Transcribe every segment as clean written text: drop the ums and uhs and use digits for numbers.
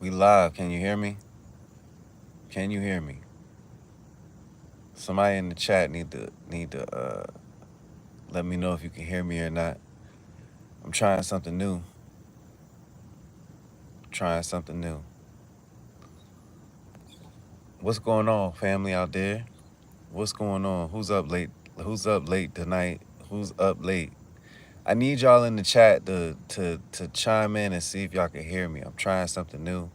We live. Can you hear me? Can you hear me? Somebody in the chat need to let me know if you can hear me or not. I'm trying something new. Trying something new. What's going on, family out there? What's going on? Who's up late? Who's up late tonight? Who's up late? I need y'all in the chat to chime in and see if y'all can hear me. I'm trying something new.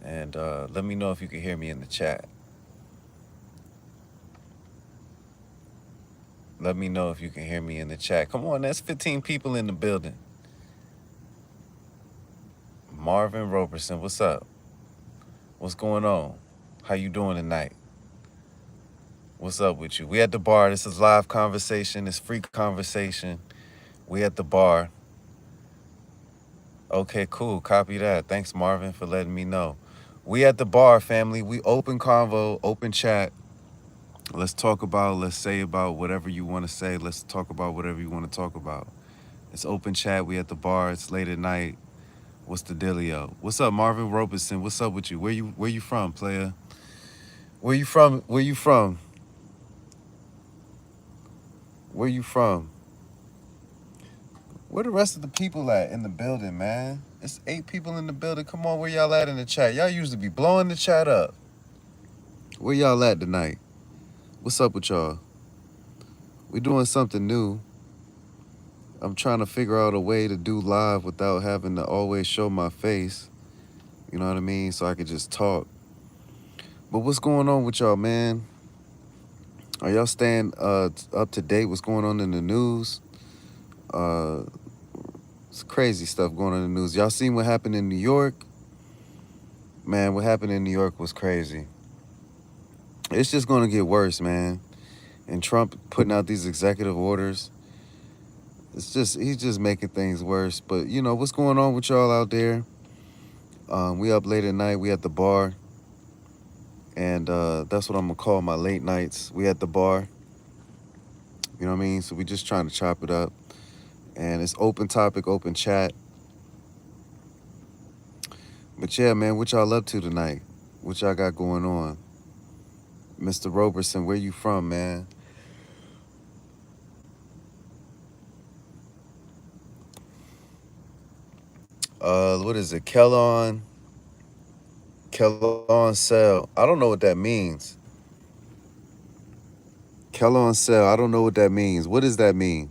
And let me know if you can hear me in the chat. Let me know if you can hear me in the chat. Come on, there's 15 people in the building. Marvin Roberson, what's up? What's going on? How you doing tonight? What's up with you? We at the bar. This is live conversation. It's free conversation. We at the bar. Okay, cool. Copy that. Thanks, Marvin, for letting me know. We at the bar, family. We open convo, open chat. Let's talk about, let's say about whatever you want to say. Let's talk about whatever you want to talk about. It's open chat. We at the bar. It's late at night. What's the dealio? What's up, Marvin Roberson? What's up with you? Where you from, player? Where you from? Where you from? Where you from? Where the rest of the people at in the building, man? It's 8 people in the building. Come on, where y'all at in the chat? Y'all usually be blowing the chat up. Where y'all at tonight? What's up with y'all? We doing something new. I'm trying to figure out a way to do live without having to always show my face. You know what I mean? So I could just talk. But what's going on with y'all, man? Are y'all staying up to date? What's going on in the news? It's crazy stuff going on in the news. Y'all seen what happened in New York? Man, what happened in New York was crazy. It's just going to get worse, man. And Trump putting out these executive orders. He's just making things worse. But, you know, what's going on with y'all out there? We up late at night. We at the bar. And that's what I'm going to call my late nights. We at the bar. You know what I mean? So we just trying to chop it up. And it's open topic, open chat. But yeah, man, what y'all up to tonight? What y'all got going on? Mr. Roberson, where you from, man? What is it? Kellon Cell. I don't know what that means. Kellon Cell. I don't know what that means. What does that mean?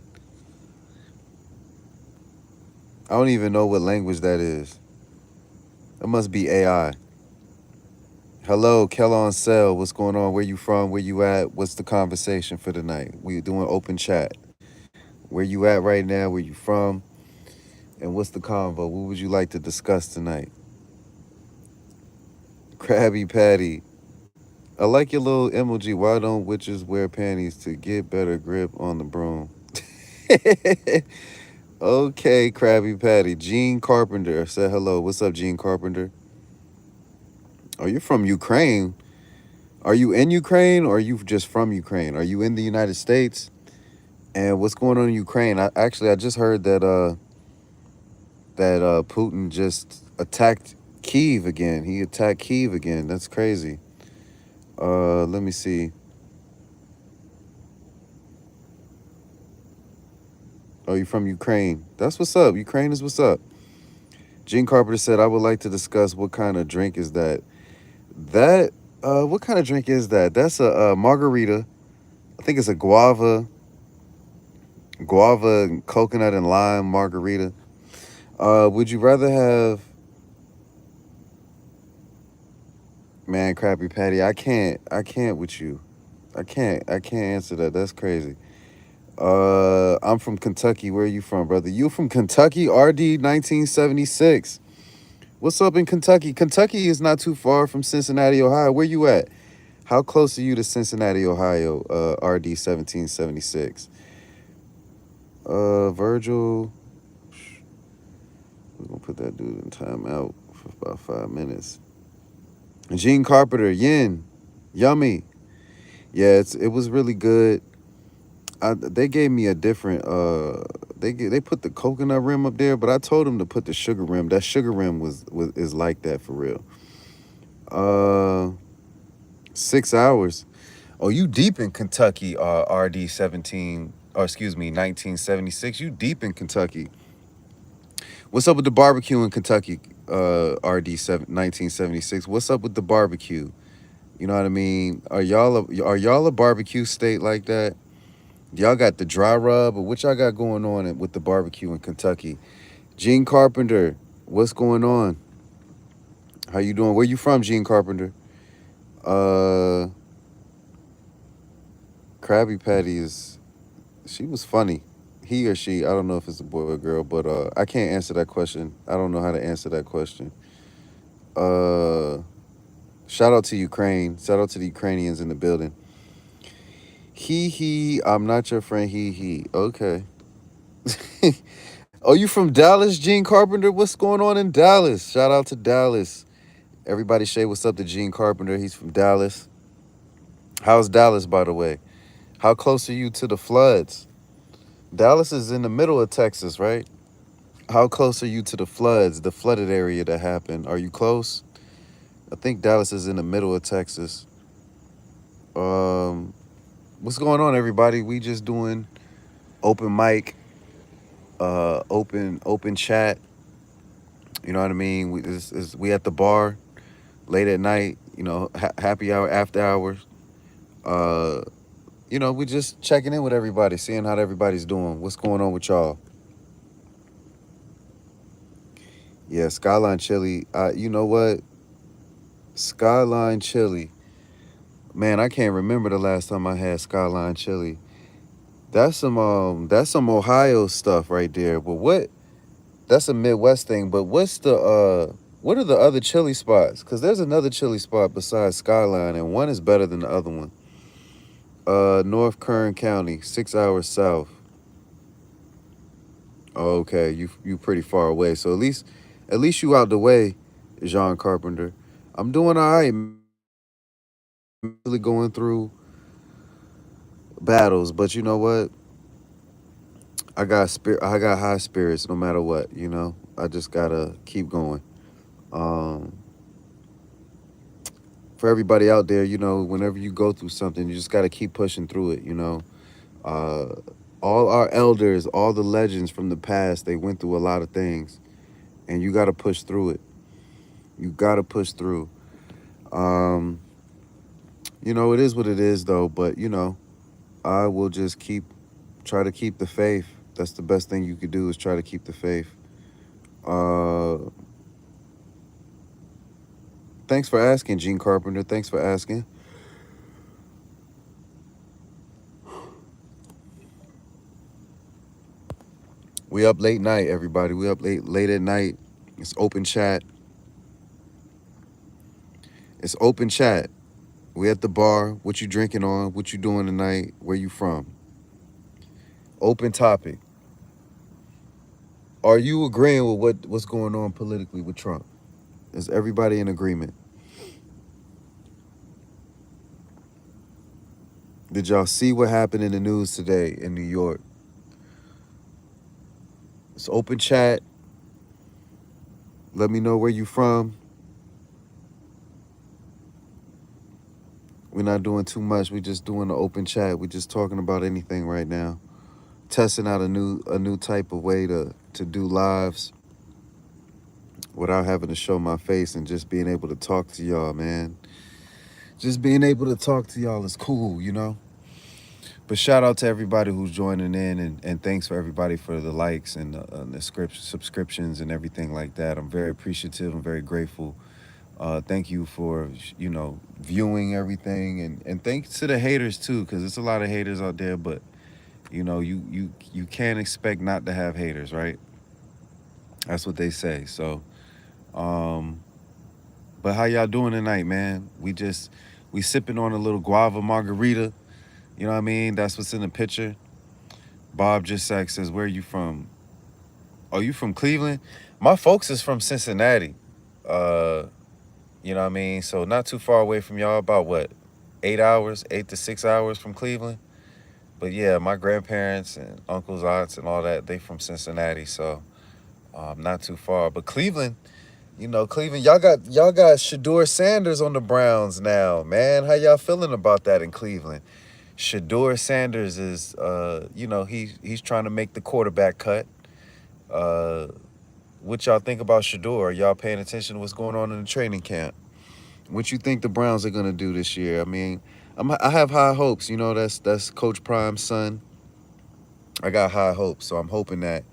I don't even know what language that is. That must be AI. Hello, Kellon Cell. What's going on? Where you from? Where you at? What's the conversation for tonight? We doing open chat. Where you at right now? Where you from? And what's the convo? What would you like to discuss tonight? Krabby Patty. I like your little emoji. Why don't witches wear panties to get better grip on the broom? Okay, Krabby Patty. Gene Carpenter said hello. What's up, Gene Carpenter? Oh, you're from Ukraine. Are you in Ukraine or are you just from Ukraine? Are you in the United States? And what's going on in Ukraine? I just heard that Putin just attacked Kyiv again. He attacked Kyiv again. That's crazy. Let me see. Oh, you from Ukraine. That's what's up. Ukraine is what's up. Gene Carpenter said, I would like to discuss what kind of drink is that. What kind of drink is that? That's a margarita. I think it's a guava, coconut, and lime margarita. Would you rather have, man, Krabby Patty? I can't with you. I can't answer that. That's crazy. I'm from Kentucky. Where are you from, brother? You from Kentucky? RD 1976. What's up in Kentucky? Kentucky is not too far from Cincinnati, Ohio. Where you at? How close are you to Cincinnati, Ohio? RD 1776. Virgil. We're gonna put that dude in timeout for about 5 minutes. Gene Carpenter, Yin, yummy. Yeah, it was really good. They gave me a different they put the coconut rim up there, but I told them to put the sugar rim. That sugar rim was is like that for real. Uh, 6 hours. Oh, you deep in Kentucky, RD 17, or excuse me, 1976. You deep in Kentucky. What's up with the barbecue in Kentucky, RD 1976? What's up with the barbecue? You know what I mean? Are y'all a barbecue state like that? Y'all got the dry rub, or what y'all got going on with the barbecue in Kentucky? Gene Carpenter, what's going on? How you doing? Where you from, Gene Carpenter? Uh, Krabby Patty she was funny. He or she, I don't know if it's a boy or girl, but I can't answer that question. I don't know how to answer that question. Uh, Shout out to Ukraine. Shout out to the Ukrainians in the building. I'm not your friend. Okay. Oh, you from Dallas, Gene Carpenter? What's going on in Dallas? Shout out to Dallas. Everybody say what's up to Gene Carpenter. He's from Dallas. How's Dallas, by the way? How close are you to the floods? Dallas is in the middle of Texas, right? How close are you to the floods, the flooded area that happened? Are you close? I think Dallas is in the middle of Texas. Um, what's going on, everybody? We just doing open mic, open chat. You know what I mean? We at the bar late at night. You know, happy hour, after hours. Uh, we just checking in with everybody, seeing how everybody's doing. What's going on with y'all? Yeah, Skyline Chili. You know what? Skyline Chili. Man, I can't remember the last time I had Skyline Chili. That's some Ohio stuff right there. But what? That's a Midwest thing. But what are the other chili spots? Cause there's another chili spot besides Skyline, and one is better than the other one. North Kern County, 6 hours south. Oh, okay, you pretty far away. So at least you out the way, John Carpenter. I'm doing all right. Really going through battles, but you know what? I got high spirits no matter what. I just gotta keep going. Um, for everybody out there, whenever you go through something, you just gotta keep pushing through it. Uh, all our elders, all the legends from the past, they went through a lot of things, and you gotta push through it. You gotta push through. Um, it is what it is, though. But I will just try to keep the faith. That's the best thing you could do is try to keep the faith. Uh, Thanks for asking, Gene Carpenter. Thanks for asking. We up late night, everybody. We up late at night. It's open chat. It's open chat. We at the bar. What you drinking on? What you doing tonight? Where you from? Open topic. Are you agreeing with what's going on politically with Trump? Is everybody in agreement? Did y'all see what happened in the news today in New York? It's open chat. Let me know where you from. We're not doing too much. We just doing the open chat. We just talking about anything right now. Testing out a new type of way to do lives without having to show my face and just being able to talk to y'all, man. Just being able to talk to y'all is cool. But shout out to everybody who's joining in, and thanks for everybody for the likes and the subscriptions and everything like that. I'm very appreciative. I'm very grateful. Thank you for viewing everything, and thanks to the haters too, because there's a lot of haters out there. But you can't expect not to have haters, right? That's what they say. So, um, but how y'all doing tonight, man? We sipping on a little guava margarita. You know what I mean? That's what's in the picture. Bob just says, "Where are you from? Oh, you from Cleveland? My folks is from Cincinnati. Uh, you know what I mean? So not too far away from y'all. About what? 8 hours, 8 to 6 hours from Cleveland. But yeah, my grandparents and uncles, aunts, and all that, they from Cincinnati, so not too far. But Cleveland, Cleveland, y'all got Shador Sanders on the Browns now, man. How y'all feeling about that in Cleveland? Shador Sanders is, he's trying to make the quarterback cut. Uh, what y'all think about Shador? Are y'all paying attention to what's going on in the training camp? What you think the Browns are gonna do this year? I mean, I have high hopes. That's Coach Prime's son. I got high hopes, so I'm hoping that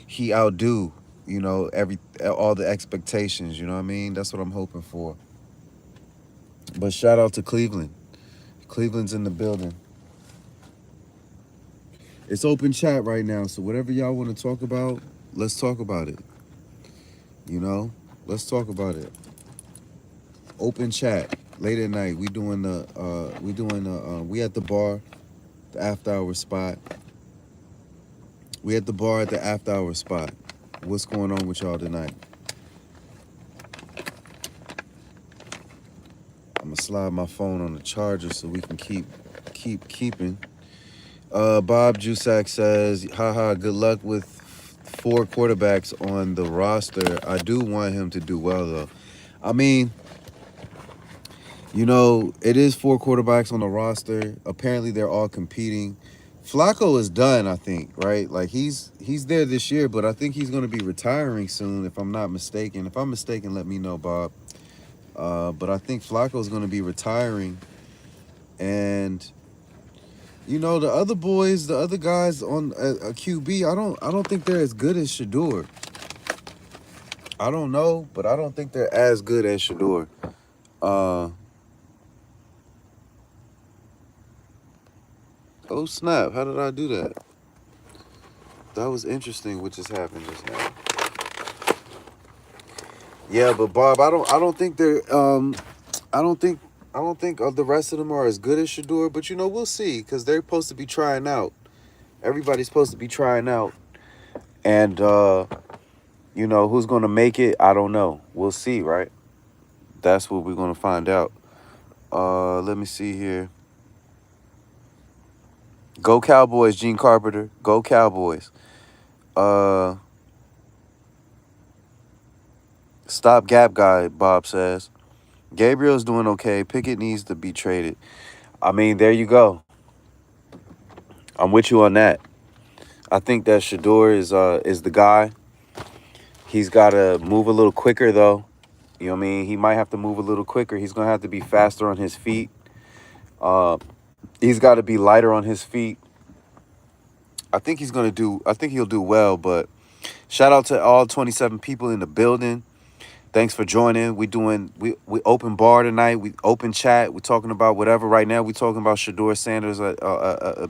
he outdo, all the expectations. You know what I mean? That's what I'm hoping for. But shout out to Cleveland. Cleveland's in the building. It's open chat right now, so whatever y'all want to talk about, let's talk about it. Let's talk about it. Open chat. Late at night, we at the bar, the after hour spot. We at the bar at the after hour spot. What's going on with y'all tonight? I'm gonna slide my phone on the charger so we can keeping. Bob Jusak says, haha, good luck with 4 quarterbacks on the roster. I do want him to do well though. I mean, it is 4 quarterbacks on the roster. Apparently they're all competing. Flacco is done, I think, right? Like he's there this year, but I think he's gonna be retiring soon, if I'm not mistaken. If I'm mistaken, let me know, Bob. But I think Flacco's gonna be retiring. And the other boys, the other guys on a QB, I don't think they're as good as Shador. I don't know, but I don't think they're as good as Shador. Oh snap! How did I do that? That was interesting. What just happened just now? Yeah, but Bob, I don't think they're I don't think the rest of them are as good as Shador. But we'll see, because they're supposed to be trying out. Everybody's supposed to be trying out, and who's gonna make it? I don't know. We'll see, right? That's what we're gonna find out. Let me see here. Go Cowboys, Gene Carpenter. Go Cowboys. Stop gap guy, Bob says. Gabriel's doing okay. Pickett needs to be traded. I mean, there you go. I'm with you on that. I think that Shador is the guy. He's got to move a little quicker, though. You know what I mean? He might have to move a little quicker. He's going to have to be faster on his feet. He's got to be lighter on his feet. I think he'll do well, but shout out to all 27 people in the building. Thanks for joining. We open bar tonight. We open chat. We're talking about whatever right now. We're talking about Shador Sanders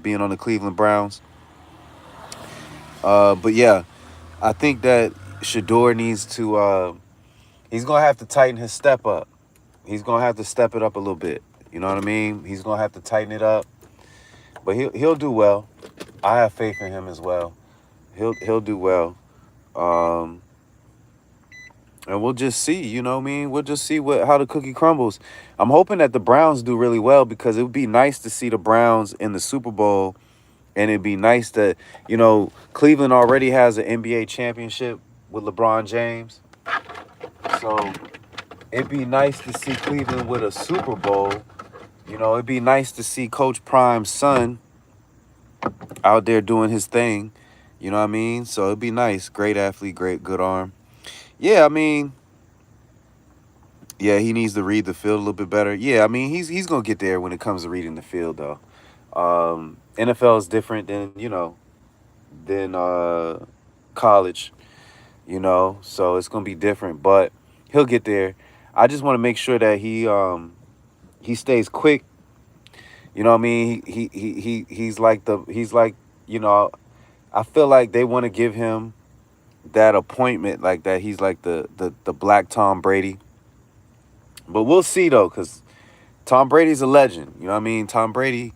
being on the Cleveland Browns. But yeah, I think that Shador needs to. He's gonna have to tighten his step up. He's gonna have to step it up a little bit. You know what I mean? He's gonna have to tighten it up. But he'll do well. I have faith in him as well. He'll do well. And we'll just see, you know what I mean? We'll just see how the cookie crumbles. I'm hoping that the Browns do really well, because it would be nice to see the Browns in the Super Bowl. And it'd be nice that, Cleveland already has an NBA championship with LeBron James. So it'd be nice to see Cleveland with a Super Bowl. It'd be nice to see Coach Prime's son out there doing his thing. You know what I mean? So it'd be nice. Great athlete, good arm. Yeah, I mean, yeah, he needs to read the field a little bit better. Yeah, I mean, he's going to get there when it comes to reading the field, though. NFL is different than college, so it's going to be different, but he'll get there. I just want to make sure that he stays quick. You know what I mean? He's like, I feel like they want to give him that appointment, like that he's like the black Tom Brady. But we'll see, though, because Tom Brady's a legend. You know what I mean? Tom Brady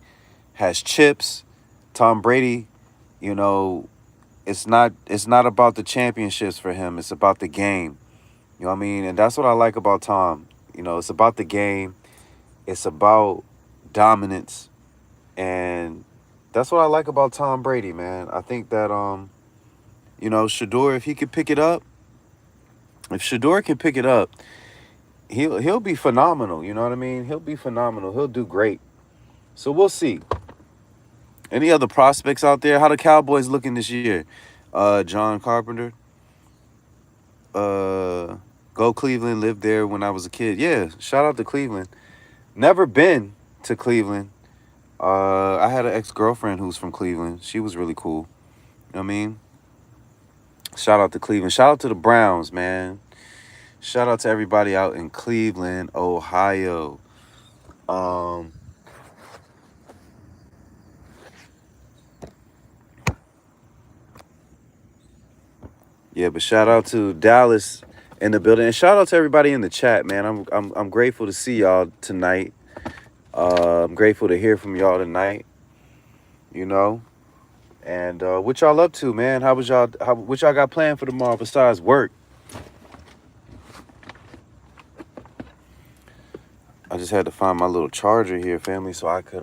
has chips. Tom Brady, it's not about the championships for him. It's about the game. You know what I mean? And that's what I like about Tom. It's about the game. It's about dominance. And That's what I like about Tom Brady, man. I think that Shador, if he could pick it up, if Shador can pick it up, he'll be phenomenal. You know what I mean? He'll be phenomenal. He'll do great. So we'll see. Any other prospects out there? How the Cowboys looking this year? John Carpenter. Uh, Go Cleveland. Lived there when I was a kid. Yeah, shout out to Cleveland. Never been to Cleveland. I had an ex-girlfriend who's from Cleveland. She was really cool. You know what I mean? Shout out to Cleveland. Shout out to the Browns, man. Shout out to everybody out in Cleveland, Ohio. Um, yeah, but shout out to Dallas in the building, and shout out to everybody in the chat, man. I'm grateful to see y'all tonight. I'm grateful to hear from y'all tonight. You know, and what y'all up to, man? What y'all got planned for tomorrow besides work? I just had to find my little charger here, family, so I can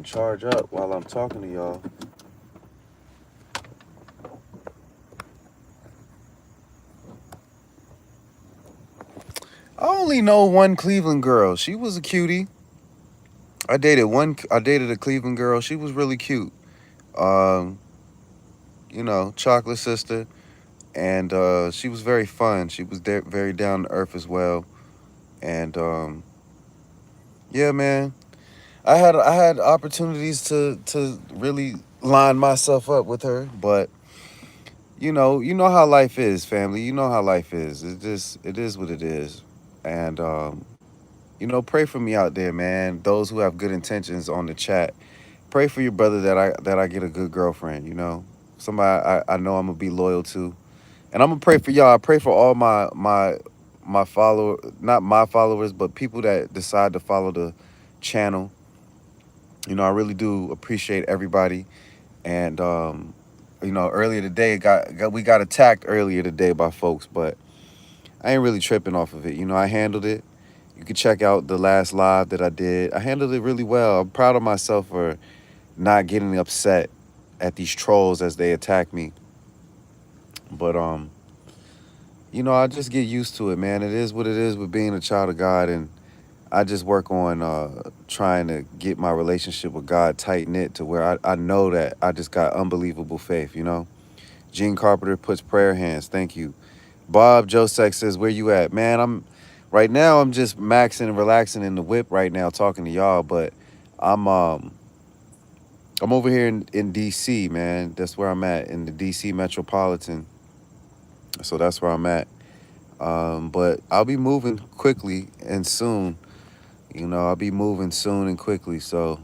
charge up while I'm talking to y'all. I only know one Cleveland girl. She was a cutie. I dated a Cleveland girl. She was really cute. Um, chocolate sister, and she was very fun. She was very down to earth as well. And yeah, man, I had opportunities to really line myself up with her, but you know how life is, family. You know how life is. It is what it is, and pray for me out there, man. Those who have good intentions on the chat, pray for your brother that I get a good girlfriend. Somebody I know I'm gonna be loyal to, and I'm gonna pray for y'all. I pray for all my follower, not my followers, but people that decide to follow the channel. I really do appreciate everybody. And earlier today we got attacked earlier today by folks, but I ain't really tripping off of it. I handled it. You can check out the last live that I did. I handled it really well. I'm proud of myself for not getting upset at these trolls as they attack me. But I just get used to it, man. It is what it is with being a child of God, and I just work on trying to get my relationship with God tight knit to where I know that I just got unbelievable faith. Gene Carpenter puts prayer hands. Thank you. Bob Josek says, where you at? Man, right now I'm just maxing and relaxing in the whip right now talking to y'all, but I'm over here in DC, man. That's where I'm at, in the DC metropolitan. So that's where I'm at. But I'll be moving quickly and soon. I'll be moving soon and quickly. So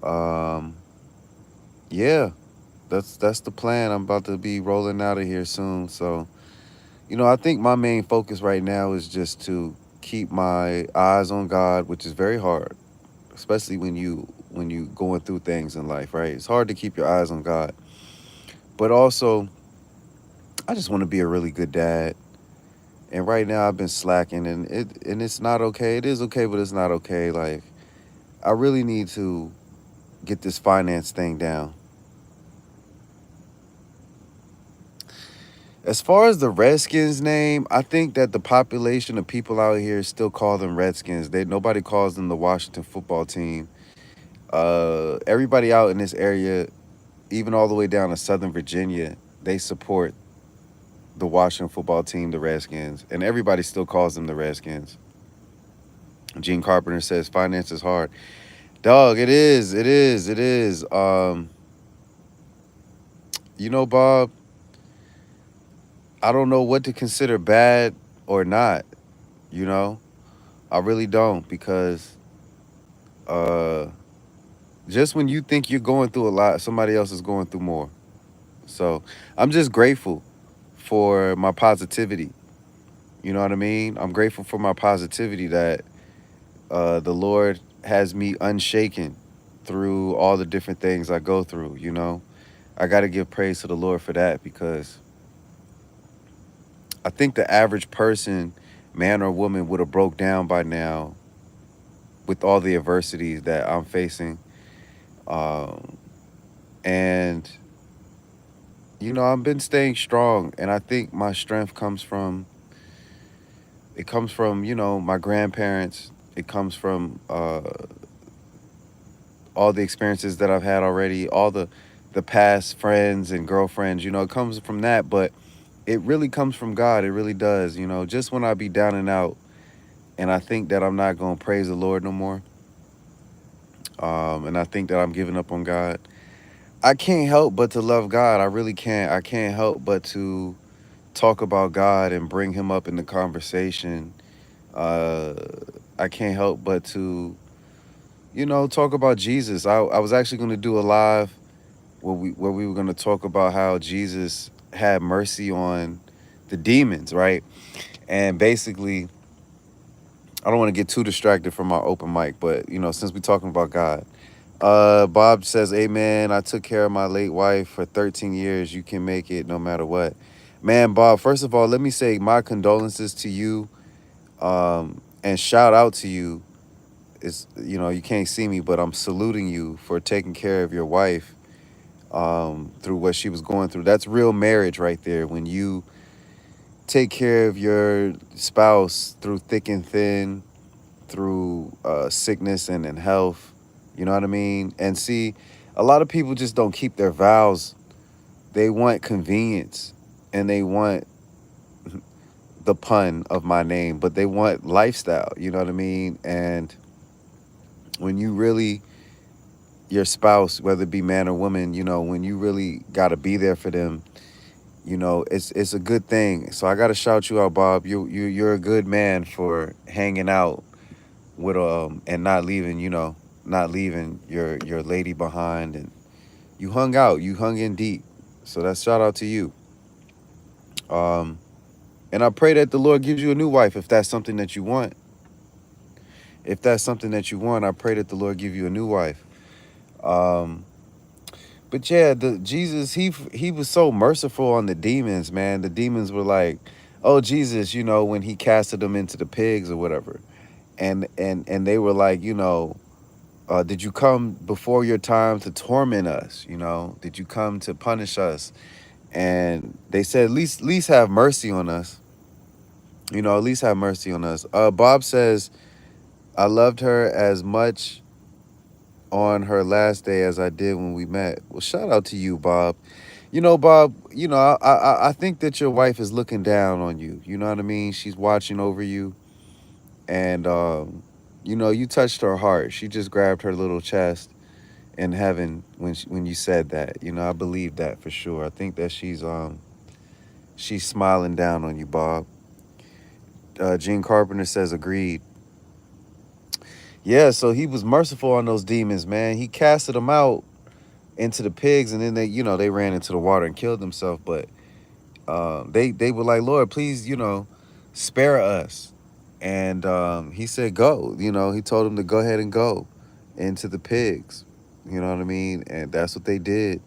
um yeah, that's the plan. I'm about to be rolling out of here soon. So I think my main focus right now is just to keep my eyes on God, which is very hard, especially when you going through things in life, right? It's hard to keep your eyes on God. But also, I just want to be a really good dad. And right now I've been slacking, and it's not okay. It is okay, but it's not okay. Like, I really need to get this finance thing down. As far as the Redskins name, I think that the population of people out here still call them Redskins. Nobody calls them the Washington football team. Everybody out in this area, even all the way down to Southern Virginia, they support the Washington football team, the Redskins, and everybody still calls them the Redskins. Gene Carpenter says finance is hard. Dog, it is. Bob, I don't know what to consider bad or not, you know? I really don't, because uh just when you think you're going through a lot, somebody else is going through more. So I'm just grateful for my positivity. You know what I mean? I'm grateful for my positivity that the Lord has me unshaken through all the different things I go through. I got to give praise to the Lord for that, because I think the average person, man or woman, would have broke down by now with all the adversities that I'm facing. Um, and, you know, I've been staying strong. And I think my strength comes from, you know, my grandparents. It comes from all the experiences that I've had already, all the past friends and girlfriends, you know, it comes from that. But it really comes from God. It really does. You know, just when I be down and out and I think that I'm not going to praise the Lord no more, and I think that I'm giving up on God, I can't help but to love God. I really can't. I can't help but to talk about God and bring him up in the conversation. Uh, I can't help but to, you know, talk about Jesus. I was actually going to do a live where we were going to talk about how Jesus had mercy on the demons, right? And basically, I don't want to get too distracted from our open mic, but you know, since we're talking about God, Bob says, "Amen. I took care of my late wife for 13 years. You can make it no matter what." Man, Bob, first of all, let me say my condolences to you, and shout out to you. It's, you know, you can't see me, but I'm saluting you for taking care of your wife through what she was going through. That's real marriage right there. When you take care of your spouse through thick and thin, through sickness and health. You know what I mean? And see, a lot of people just don't keep their vows. They want convenience and they want the pun of my name, but they want lifestyle. You know what I mean? And when you really, your spouse, whether it be man or woman, you know, when you really got to be there for them, you know, it's a good thing. So I got to shout you out, Bob. You're a good man for hanging out with and not leaving, you know, not leaving your lady behind, and you hung out, you hung in deep. So that's shout out to you. um and I pray that the Lord gives you a new wife if that's something that you want. If that's something that you want, I pray that the Lord give you a new wife. um but yeah, the Jesus, he was so merciful on the demons, man. The demons were like, "Oh, Jesus," you know, when he casted them into the pigs or whatever. And they were like, you know, did you come before your time to torment us? You know, did you come to punish us? And they said, at least have mercy on us. You know, at least have mercy on us. Bob says, I loved her as much on her last day as I did when we met. Well, shout out to you, Bob. You know, Bob, you know, I think that your wife is looking down on you. You know what I mean? She's watching over you. And, you know, you touched her heart. She just grabbed her little chest in heaven when you said that. You know, I believe that for sure. I think that she's smiling down on you, Bob. Gene Carpenter says agreed. Yeah, so he was merciful on those demons, man. He casted them out into the pigs, and then they, you know, they ran into the water and killed themselves. But they were like, Lord, please, you know, spare us. And he said, go. You know, he told them to go ahead and go into the pigs. You know what I mean? And that's what they did.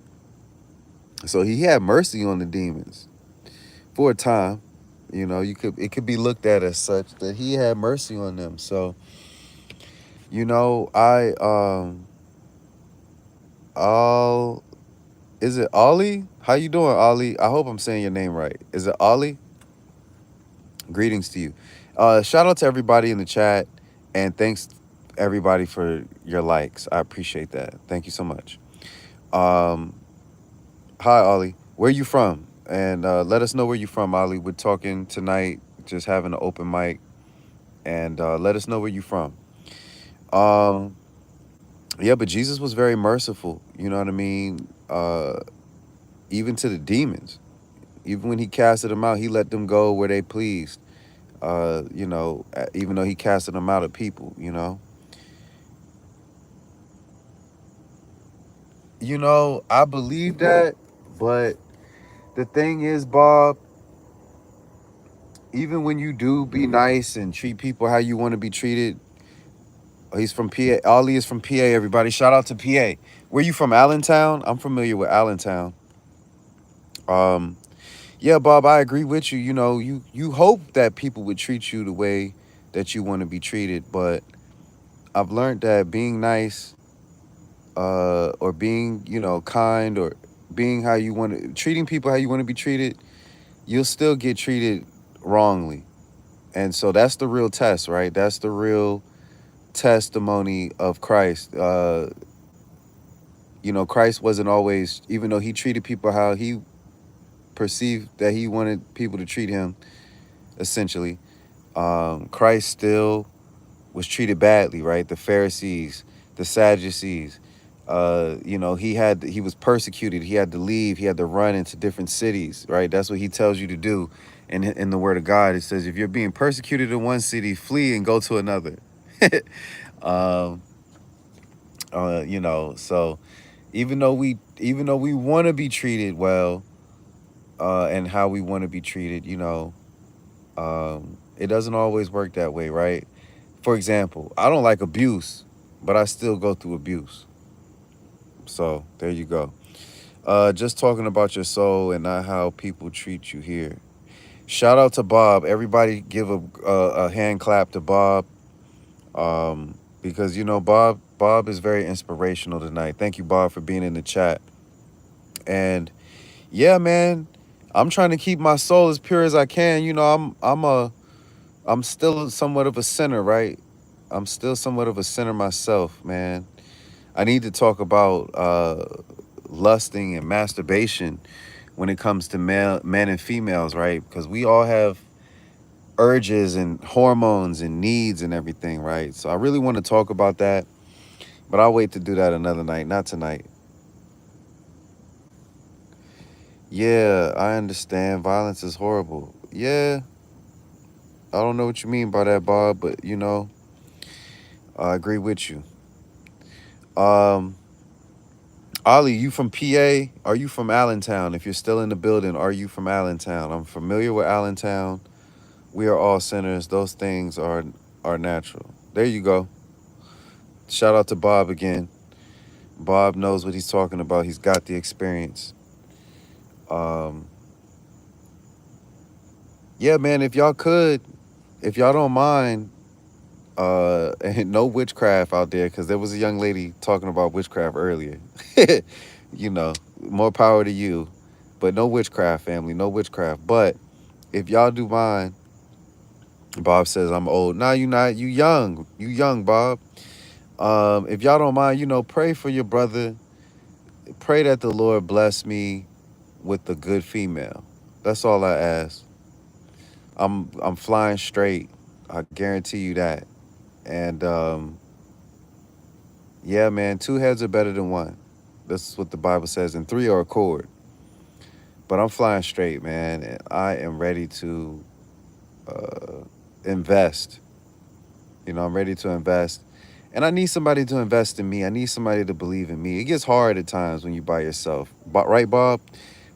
So he had mercy on the demons for a time. You know, it could be looked at as such that he had mercy on them. So, you know, I'll is it Ollie? How you doing, Ollie? I hope I'm saying your name right. Is it Ollie? Greetings to you. Shout out to everybody in the chat, and thanks everybody for your likes. I appreciate that. Thank you so much. Um, Hi, Ollie. Where you from? And let us know where you from, Ollie. We're talking tonight, just having an open mic, and let us know where you from. Um, yeah, but Jesus was very merciful. You know what I mean? Even to the demons. Even when he casted them out, he let them go where they pleased. You know, even though he casted them out of people, you know. You know, I believe that, but the thing is, Bob, even when you do be nice and treat people how you want to be treated. Oh, he's from PA. Ollie is from PA, everybody. Shout out to PA. Where you from, Allentown? I'm familiar with Allentown. Um, yeah, Bob, I agree with you. You know, you hope that people would treat you the way that you want to be treated, but I've learned that being nice or being, kind, or being how you want to, treating people how you want to be treated, you'll still get treated wrongly. And so that's the real test, right? That's the real testimony of Christ. Christ wasn't always, even though he treated people how he perceived that he wanted people to treat him, essentially, Christ still was treated badly, right? The Pharisees, the Sadducees, he was persecuted. He had to leave. He had to run into different cities, right? That's what he tells you to do. In the word of God, it says, if you're being persecuted in one city, flee and go to another. um, so even though we want to be treated well, and how we want to be treated, it doesn't always work that way, right? For example, I don't like abuse, but I still go through abuse. So there you go. Just talking about your soul and not how people treat you here. Shout out to Bob. Everybody give a hand clap to Bob, because Bob is very inspirational tonight. Thank you, Bob, for being in the chat. And yeah, man, I'm trying to keep my soul as pure as I can. I'm still somewhat of a sinner, right? I'm still somewhat of a sinner myself, man. I need to talk about lusting and masturbation when it comes to men and females, right? Because we all have urges and hormones and needs and everything, right? So I really want to talk about that, but I'll wait to do that another night, not tonight. Yeah, I understand. Violence is horrible. Yeah, I don't know what you mean by that, Bob, but I agree with you. Ali, you from PA? Are you from Allentown? If you're still in the building, are you from Allentown? I'm familiar with Allentown. We are all sinners. Those things are natural. There you go. Shout out to Bob again. Bob knows what he's talking about. He's got the experience. Yeah, man, if y'all don't mind, and no witchcraft out there, because there was a young lady talking about witchcraft earlier. More power to you. But no witchcraft, family, no witchcraft. But if y'all do mind, Bob says I'm old. Nah, you not. You young. You young, Bob. If y'all don't mind, pray for your brother. Pray that the Lord bless me with a good female. That's all I ask. I'm flying straight. I guarantee you that. And yeah, man, 2 heads are better than 1. That's what the Bible says, and 3 are a cord. But I'm flying straight, man, and I am ready to invest. I'm ready to invest. And I need somebody to invest in me. I need somebody to believe in me. It gets hard at times when you by yourself. Right, Bob?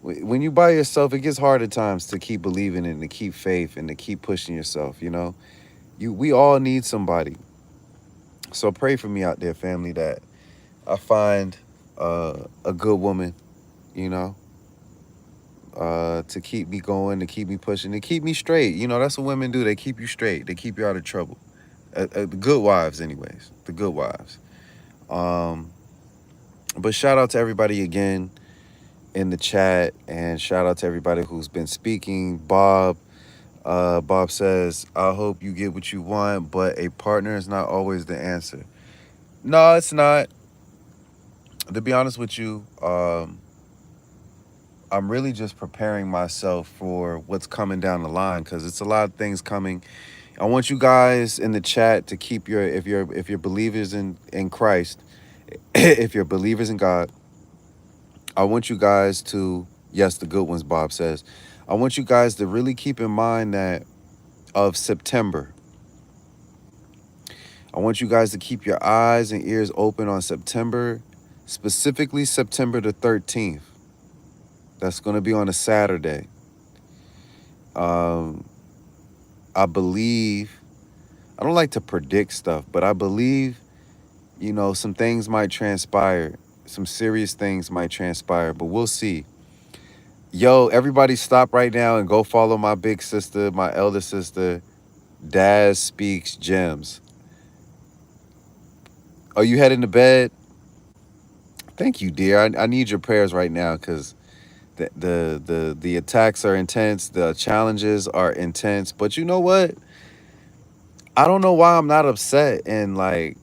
When you by yourself, it gets hard at times to keep believing and to keep faith and to keep pushing yourself, We all need somebody. So pray for me out there, family, that I find a good woman, to keep me going, to keep me pushing, to keep me straight. That's what women do. They keep you straight. They keep you out of trouble. The good wives, anyways. The good wives. But shout out to everybody again in the chat, and shout out to everybody who's been speaking. Bob says, I hope you get what you want, but a partner is not always the answer. No, it's not. To be honest with you, I'm really just preparing myself for what's coming down the line, because it's a lot of things coming. I want you guys in the chat to keep if you're believers in Christ, if you're believers in God, I want you guys to, yes, the good ones, Bob says, I want you guys to really keep in mind that of September. I want you guys to keep your eyes and ears open on September, specifically September the 13th. That's going to be on a Saturday. I believe, I don't like to predict stuff, but I believe, some things might transpire. Some serious things might transpire, but we'll see. Yo, everybody stop right now and go follow my big sister, my elder sister, Daz Speaks Gems. Are you heading to bed? Thank you, dear. I need your prayers right now because the attacks are intense, the challenges are intense. But you know what? I don't know why I'm not upset and like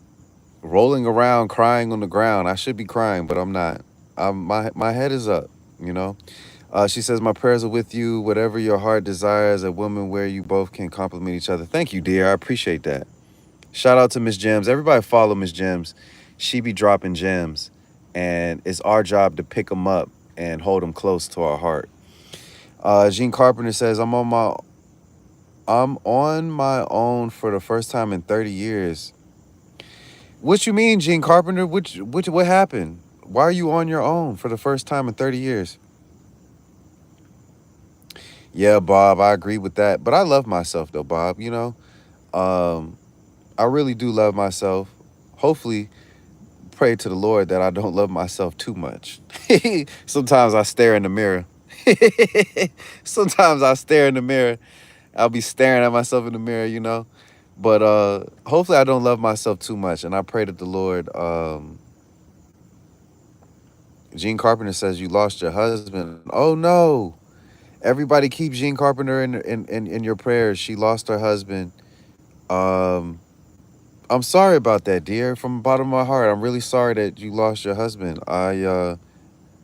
rolling around crying on the ground. I should be crying, but I'm not. My head is up, you know. She says, my prayers are with you. Whatever your heart desires, a woman where you both can complement each other. Thank you, dear. I appreciate that. Shout out to Miss Gems. Everybody follow Miss Gems. She be dropping gems, and it's our job to pick them up and hold them close to our heart. Gene Carpenter says, I'm on my own for the first time in 30 years. What you mean, Gene Carpenter? What happened? Why are you on your own for the first time in 30 years? Yeah, Bob, I agree with that. But I love myself though, Bob, you know. Um, I really do love myself. Hopefully, pray to the Lord that I don't love myself too much. Sometimes I stare in the mirror. Sometimes I stare in the mirror. I'll be staring at myself in the mirror, you know. But hopefully I don't love myself too much. And I pray that the Lord, Gene Carpenter says you lost your husband. Oh no. Everybody keep Gene Carpenter in your prayers. She lost her husband. Um, I'm sorry about that, dear. From the bottom of my heart, I'm really sorry that you lost your husband.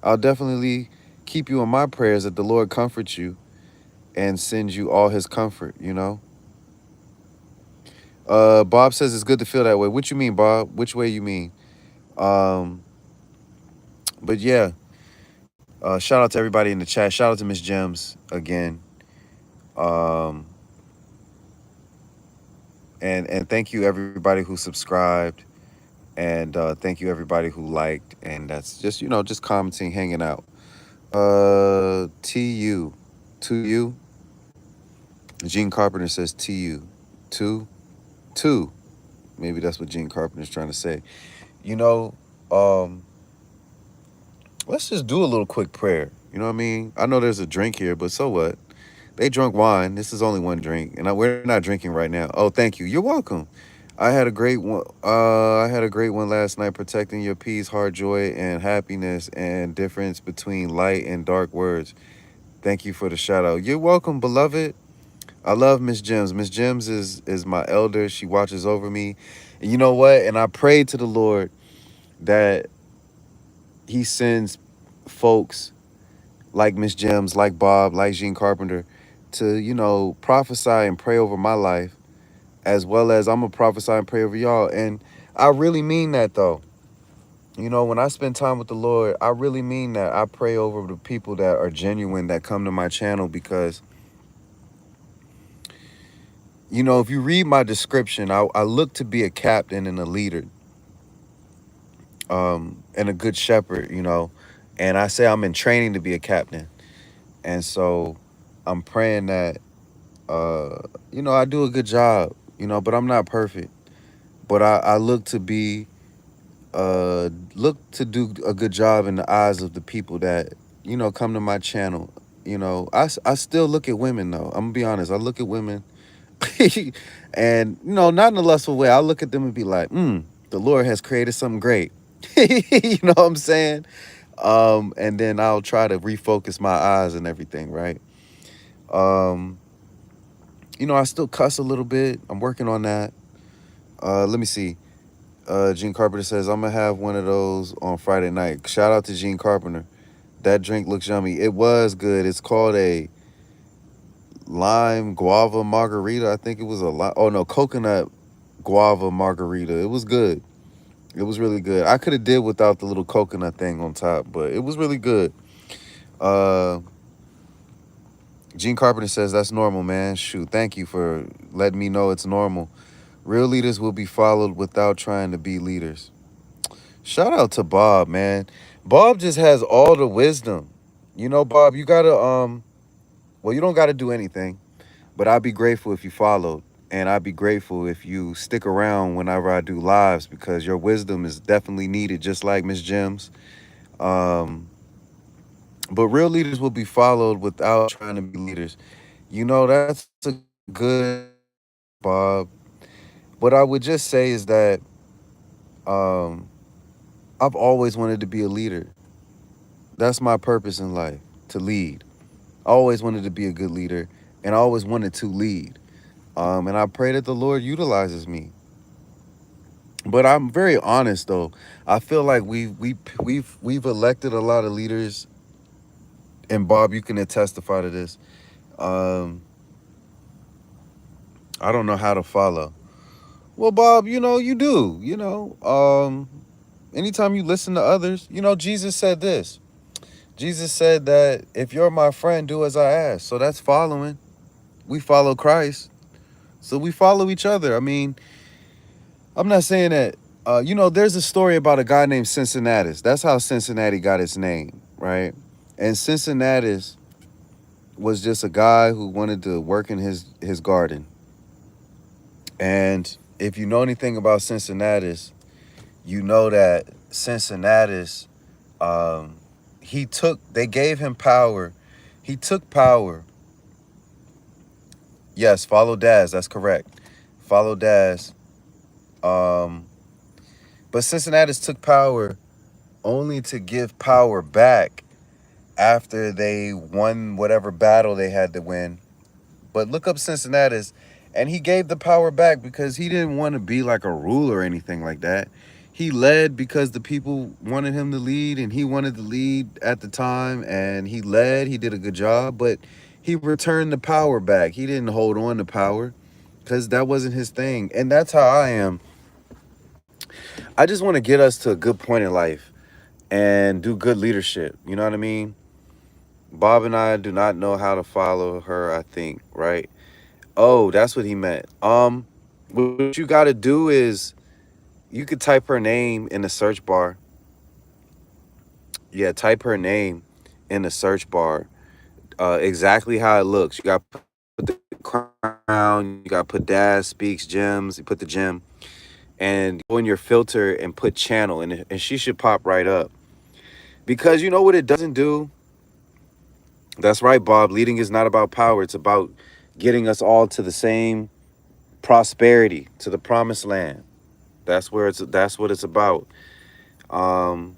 I'll definitely keep you in my prayers that the Lord comforts you and sends you all his comfort, you know? Bob says it's good to feel that way. What you mean, Bob? Which way you mean? Um, but yeah, shout out to everybody in the chat. Shout out to Miss Gems again. Um, and thank you everybody who subscribed, and thank you everybody who liked, and that's just, you know, just commenting, hanging out. TU, to you. Gene Carpenter says TU, two, two. Maybe that's what Gene Carpenter's trying to say. You know, um, let's just do a little quick prayer. You know what I mean? I know there's a drink here, but so what? They drunk wine. This is only one drink, and we're not drinking right now. Oh, thank you. You're welcome. I had a great one. I had a great one last night, protecting your peace, heart, joy, and happiness, and difference between light and dark words. Thank you for the shout out. You're welcome, beloved. I love Miss Gems. Miss Gems is my elder. She watches over me. And you know what? And I pray to the Lord that he sends folks like Miss Gems, like Bob, like Gene Carpenter to, you know, prophesy and pray over my life, as well as I'm going to prophesy and pray over y'all. And I really mean that though. You know, when I spend time with the Lord, I really mean that. I pray over the people that are genuine that come to my channel because, you know, if you read my description, I look to be a captain and a leader, and a good shepherd, you know. And I say I'm in training to be a captain. And so I'm praying that, you know, I do a good job, you know, but I'm not perfect. But I look to be, look to do a good job in the eyes of the people that, you know, come to my channel. You know, I still look at women though. I'm gonna be honest. I look at women and, you know, not in a lustful way. I look at them and be like, the Lord has created something great. You know what I'm saying? And then I'll try to refocus my eyes and everything, right? Um, you know, I still cuss a little bit. I'm working on that. Let me see. Gene Carpenter says, I'm gonna have one of those on Friday night. Shout out to Gene Carpenter. That drink looks yummy. It was good. It's called a lime guava margarita. I think it was oh no, coconut guava margarita. It was good. It was really good. I could have did without the little coconut thing on top, but it was really good. Uh, Gene Carpenter says that's normal, man. Shoot, thank you for letting me know it's normal. Real leaders will be followed without trying to be leaders. Shout out to Bob, man. Bob just has all the wisdom. You know, Bob, you gotta well, you don't gotta do anything, but I'd be grateful if you followed. And I'd be grateful if you stick around whenever I do lives because your wisdom is definitely needed, just like Miss Gems. Um, but real leaders will be followed without trying to be leaders. You know, that's a good, Bob. What I would just say is that, um, I've always wanted to be a leader. That's my purpose in life, to lead. I always wanted to be a good leader, and I always wanted to lead. And I pray that the Lord utilizes me. But I'm very honest though. I feel like we've elected a lot of leaders, and Bob, you can testify to this. Um, I don't know how to follow. Well, Bob, you do. Anytime you listen to others, Jesus said this. Jesus said that if you're my friend, do as I ask. So that's following. We follow Christ. So we follow each other. I mean, I'm not saying that, there's a story about a guy named Cincinnatus. That's how Cincinnati got its name, right? And Cincinnatus was just a guy who wanted to work in his garden. And if you know anything about Cincinnatus, you know that Cincinnatus, um, they gave him power. He took power. Yes, follow Daz. That's correct. Follow Daz. Um, but Cincinnatus took power only to give power back after they won whatever battle they had to win. But look up Cincinnatus, and he gave the power back because he didn't want to be like a ruler or anything like that. He led because the people wanted him to lead, and he wanted to lead at the time, and he led. He did a good job, but he returned the power back. He didn't hold on to power because that wasn't his thing. And that's how I am. I just want to get us to a good point in life and do good leadership. You know what I mean? Bob and I do not know how to follow her, I think, right? Oh, that's what he meant. What you got to do is you could type her name in the search bar. Yeah, type her name in the search bar. Exactly how it looks. You got to put the crown, you got to put Dad Speaks Gems, you put the gem, and go in your filter and put channel, and she should pop right up. Because you know what it doesn't do? That's right, Bob. Leading is not about power. It's about getting us all to the same prosperity, to the promised land. That's what it's about. Um,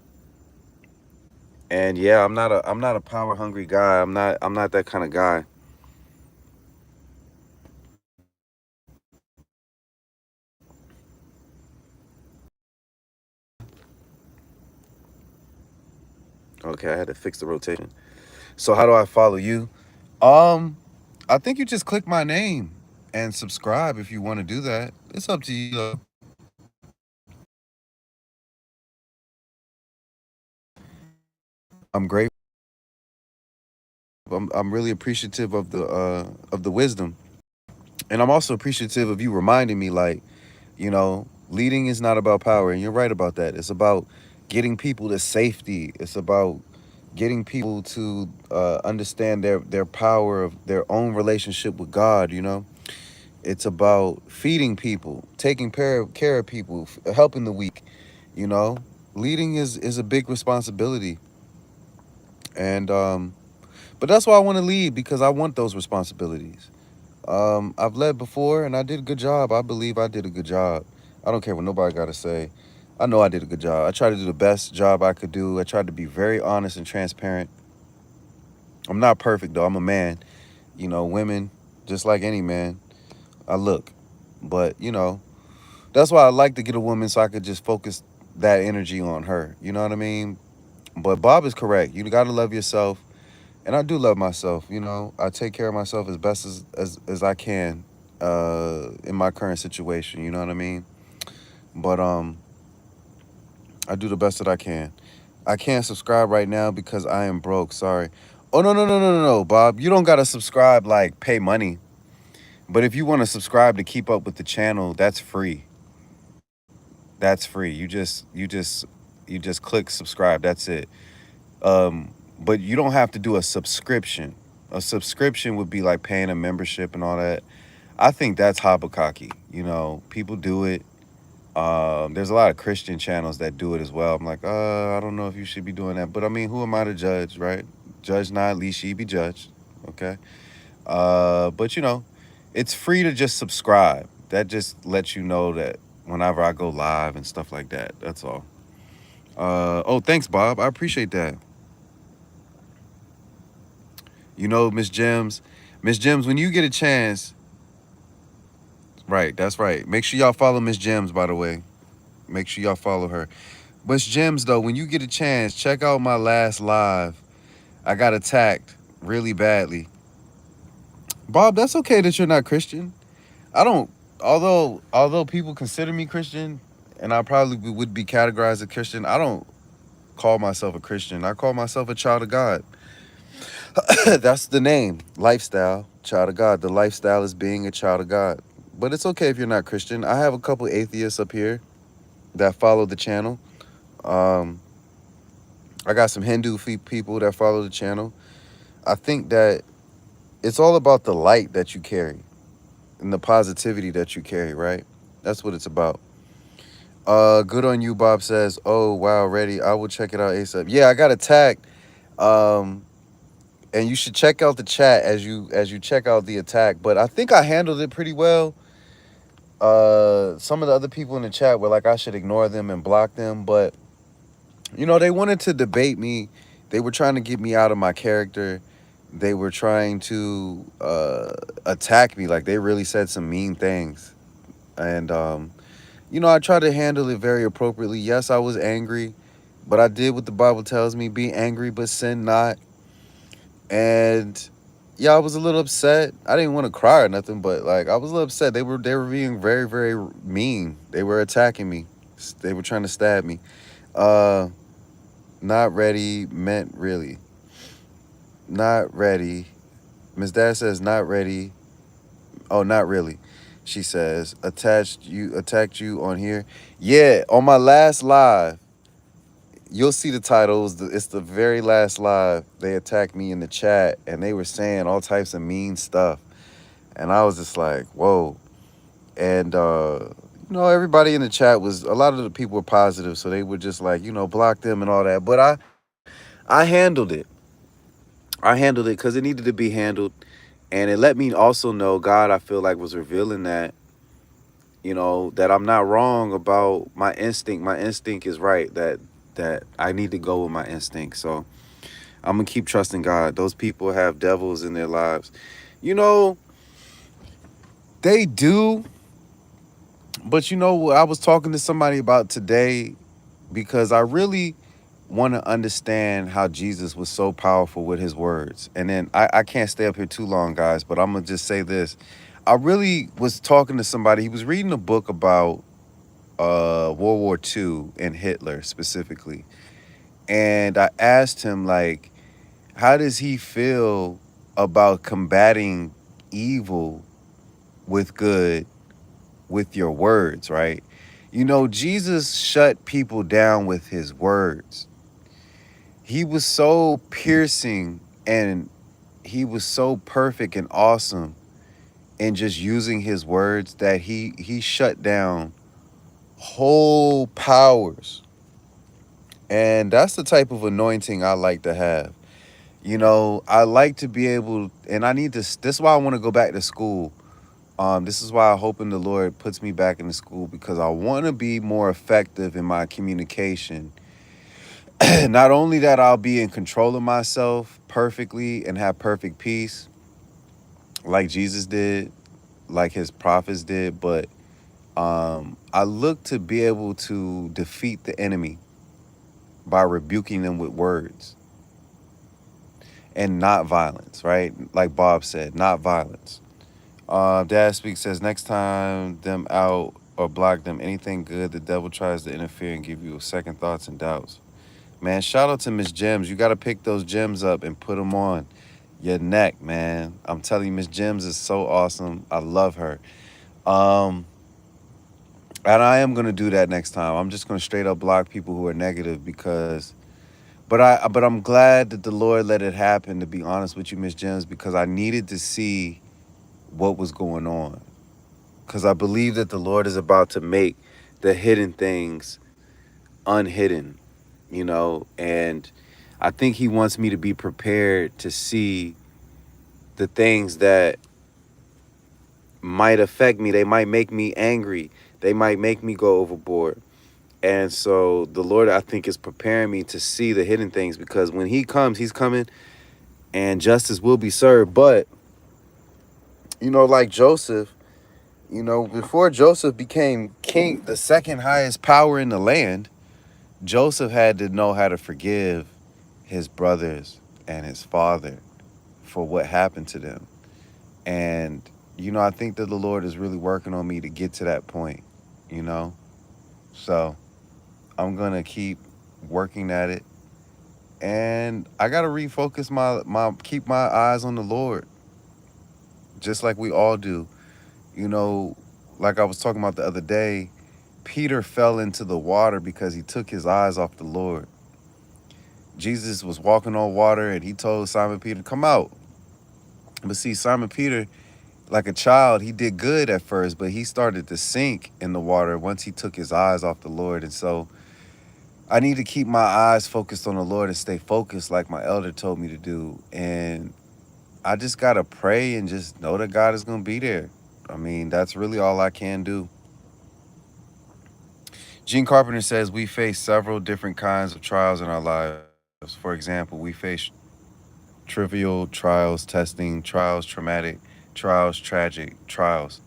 and yeah, I'm not a power hungry guy. I'm not that kind of guy. Okay, I had to fix the rotation. So how do I follow you? Um, I think you just click my name and subscribe if you want to do that. It's up to you. I'm grateful. I'm really appreciative of the wisdom, and I'm also appreciative of you reminding me, like, leading is not about power, and you're right about that. It's about getting people to safety. It's about getting people to understand their power of their own relationship with God. It's about feeding people, taking care of people, helping the weak. You know, leading is a big responsibility, and but that's why I want to lead, because I want those responsibilities. I've led before and I did a good job. I believe I did a good job. I don't care what nobody got to say. I know I did a good job. I tried to do the best job I could do. I tried to be very honest and transparent. I'm not perfect though. I'm a man. Women, just like any man, I look. But, that's why I like to get a woman, so I could just focus that energy on her. You know what I mean? But Bob is correct. You got to love yourself. And I do love myself. I take care of myself as best as I can in my current situation. You know what I mean? But I do the best that I can. I can't subscribe right now because I am broke. Sorry. Oh, no, no, no, no, no, no, Bob. You don't got to subscribe, like pay money. But if you want to subscribe to keep up with the channel, that's free. That's free. You just click subscribe. That's it. But you don't have to do a subscription. A subscription would be like paying a membership and all that. I think that's hobblecocky. People do it. There's a lot of Christian channels that do it as well. I'm like, I don't know if you should be doing that. But I mean, who am I to judge, right? Judge not, least ye be judged. Okay. But it's free to just subscribe. That just lets you know that whenever I go live and stuff like that. That's all. Oh, thanks, Bob. I appreciate that. You know, Miss Gems, when you get a chance, right? That's right. Make sure y'all follow Miss Gems, by the way. Make sure y'all follow her. Miss Gems, though, when you get a chance, check out my last live. I got attacked really badly. Bob, that's okay that you're not Christian. I don't. Although people consider me Christian, and I probably would be categorized as Christian, I don't call myself a Christian. I call myself a child of God. That's the name. Lifestyle, child of God. The lifestyle is being a child of God. But it's okay if you're not Christian. I have a couple atheists up here that follow the channel. Um, I got some Hindu people that follow the channel. I think that it's all about the light that you carry and the positivity that you carry, right? That's what it's about. Good on you, Bob says. Oh wow, ready. I will check it out ASAP. Yeah, I got attacked. Um, and you should check out the chat as you check out the attack. But I think I handled it pretty well. Some of the other people in the chat were like I should ignore them and block them, but you know, they wanted to debate me. They were trying to get me out of my character. They were trying to attack me. Like they really said some mean things. And you know, I tried to handle it very appropriately. Yes, I was angry, but I did what the Bible tells me, be angry but sin not. And yeah, I was a little upset. I didn't want to cry or nothing, but like I was a little upset. They were being very, very mean. They were attacking me. They were trying to stab me. Uh Not ready meant really. Not ready. Miss Dad says not ready. Oh, not really. She says attacked you on here. Yeah, on my last live, you'll see the titles. It's the very last live. They attacked me in the chat and they were saying all types of mean stuff. And I was just like, whoa. And you know, everybody in the chat was a lot of the people were positive, so they would just like, you know, block them and all that. But I handled it. I handled it because it needed to be handled. And it let me also know God, I feel like, was revealing that, you know, that I'm not wrong about my instinct. My instinct is right, that I need to go with my instinct. So I'm gonna keep trusting God. Those people have devils in their lives. You know, they do, but you know what I was talking to somebody about today because I really want to understand how Jesus was so powerful with his words. And then I can't stay up here too long, guys, but I'm going to just say this. I really was talking to somebody. He was reading a book about World War II and Hitler specifically. And I asked him, like, how does he feel about combating evil with good with your words, right? You know, Jesus shut people down with his words. He was so piercing and he was so perfect and awesome in just using his words that he shut down whole powers. And that's the type of anointing I like to have. You know, I like to be able, and I need this. This is why I want to go back to school. This is why I hope in the Lord puts me back in the school because I want to be more effective in my communication. Not only that I'll be in control of myself perfectly and have perfect peace like Jesus did, like his prophets did, but I look to be able to defeat the enemy by rebuking them with words and not violence, right? Like Bob said, not violence. Dad Speak says, next time them out or block them, anything good, the devil tries to interfere and give you second thoughts and doubts. Man, shout out to Miss Gems. You got to pick those gems up and put them on your neck, man. I'm telling you, Miss Gems is so awesome. I love her. Um, and I am gonna do that next time. I'm just gonna straight up block people who are negative because, but I'm glad that the Lord let it happen. To be honest with you, Miss Gems, because I needed to see what was going on. Because I believe that the Lord is about to make the hidden things unhidden, you know, and I think he wants me to be prepared to see the things that might affect me. They might make me angry. They might make me go overboard. And so the Lord, I think, is preparing me to see the hidden things, because when he comes, he's coming and justice will be served. But, like Joseph, before Joseph became king, the second highest power in the land, Joseph had to know how to forgive his brothers and his father for what happened to them. And, I think that the Lord is really working on me to get to that point, you know? So I'm going to keep working at it. And I got to refocus keep my eyes on the Lord, just like we all do. You know, like I was talking about the other day, Peter fell into the water because he took his eyes off the Lord. Jesus was walking on water and he told Simon Peter, come out. But see, Simon Peter, like a child, he did good at first, but he started to sink in the water once he took his eyes off the Lord. And so I need to keep my eyes focused on the Lord and stay focused like my elder told me to do. And I just got to pray and just know that God is going to be there. I mean, that's really all I can do. Gene Carpenter says we face several different kinds of trials in our lives. For example, we face trivial trials, testing trials, traumatic trials, tragic trials.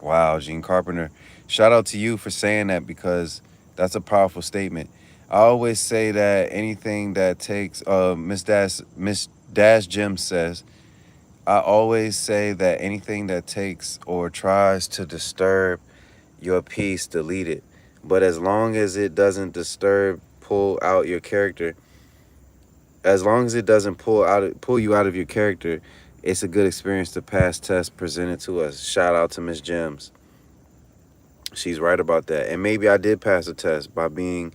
Wow, Gene Carpenter. Shout out to you for saying that, because that's a powerful statement. I always say that anything that takes Miss Dash Jim says, I always say that anything that takes or tries to disturb your peace, delete it. But as long as it doesn't pull out your character, as long as it doesn't pull you out of your character, it's a good experience to pass tests presented to us. Shout out to Miss Gems. She's right about that. And maybe I did pass a test by being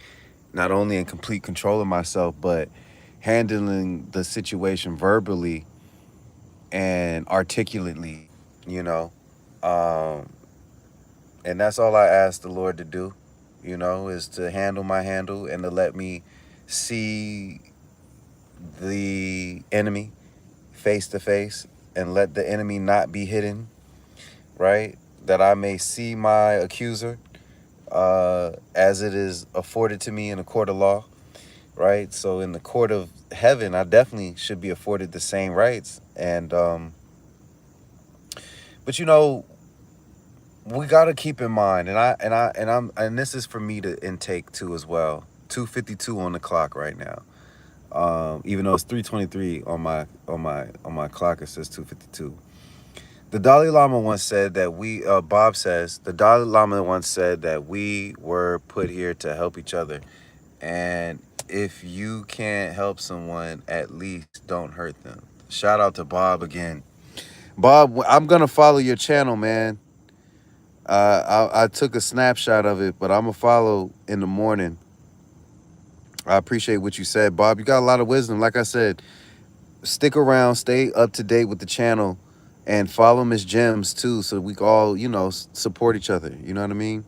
not only in complete control of myself, but handling the situation verbally and articulately, you know. Um, and that's all I ask the Lord to do, is to handle my handle and to let me see the enemy face to face and let the enemy not be hidden, right? That I may see my accuser as it is afforded to me in a court of law, right? So in the court of heaven, I definitely should be afforded the same rights. And but we got to keep in mind, and this is for me to intake too as well. 2:52 on the clock right now. Even though it's 3:23 on my clock, it says 2:52. The Dalai Lama once said that Bob says, the Dalai Lama once said that we were put here to help each other. And if you can't help someone, at least don't hurt them. Shout out to Bob again. Bob, I'm going to follow your channel, man. I took a snapshot of it, but I'm going to follow in the morning. I appreciate what you said, Bob. You got a lot of wisdom. Like I said, stick around, stay up to date with the channel, and follow Miss Gems too, so we can all, support each other. You know what I mean?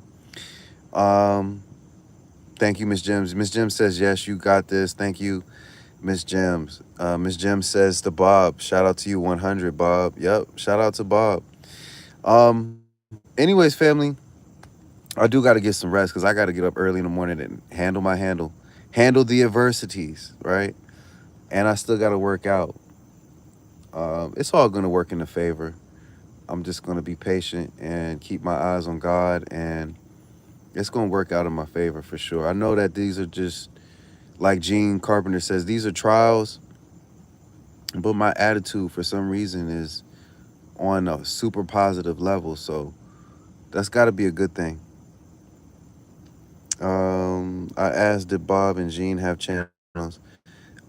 Thank you, Miss Gems. Miss Gems says, yes, you got this. Thank you, Miss Gems. Miss Gems says to Bob, shout out to you 100, Bob. Yep, shout out to Bob. Anyways, family, I do got to get some rest because I got to get up early in the morning and handle the adversities, right? And I still got to work out. It's all going to work in the favor. I'm just going to be patient and keep my eyes on God, and it's going to work out in my favor for sure. I know that these are just, like Gene Carpenter says, these are trials, but my attitude for some reason is on a super positive level, so that's got to be a good thing. I asked, did Bob and Gene have channels?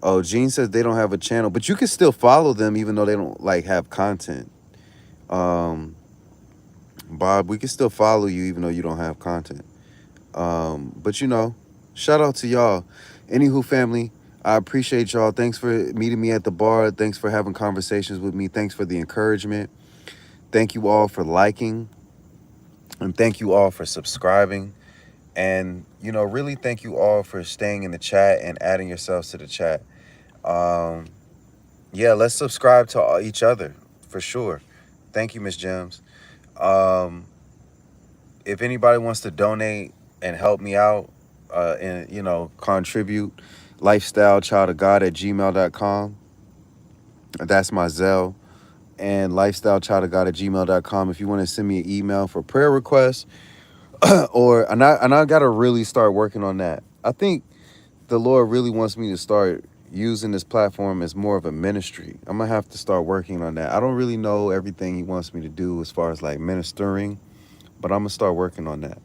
Oh, Gene says they don't have a channel, but you can still follow them even though they don't have content. Bob, we can still follow you even though you don't have content. But shout out to y'all. Anywho, family, I appreciate y'all. Thanks for meeting me at the bar. Thanks for having conversations with me. Thanks for the encouragement. Thank you all for liking. And thank you all for subscribing. And, really thank you all for staying in the chat and adding yourselves to the chat. Yeah, let's subscribe to each other for sure. Thank you, Miss Gems. If anybody wants to donate and help me out, and, you know, contribute. lifestylechildofgod@gmail.com. That's my Zelle. And lifestylechildofgod@gmail.com. If you want to send me an email for prayer requests, and I gotta really start working on that. I think the Lord really wants me to start using this platform as more of a ministry. I'm gonna have to start working on that. I don't really know everything He wants me to do as far as like ministering, but I'm gonna start working on that.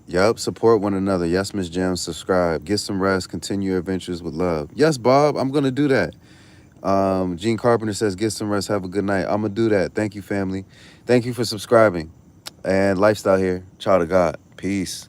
Yep, support one another. Yes, Miss Jam, subscribe. Get some rest. Continue your adventures with love. Yes, Bob, I'm gonna do that. Gene Carpenter says, get some rest. Have a good night. I'm gonna do that. Thank you, family. Thank you for subscribing. And Lifestyle here, child of God. Peace.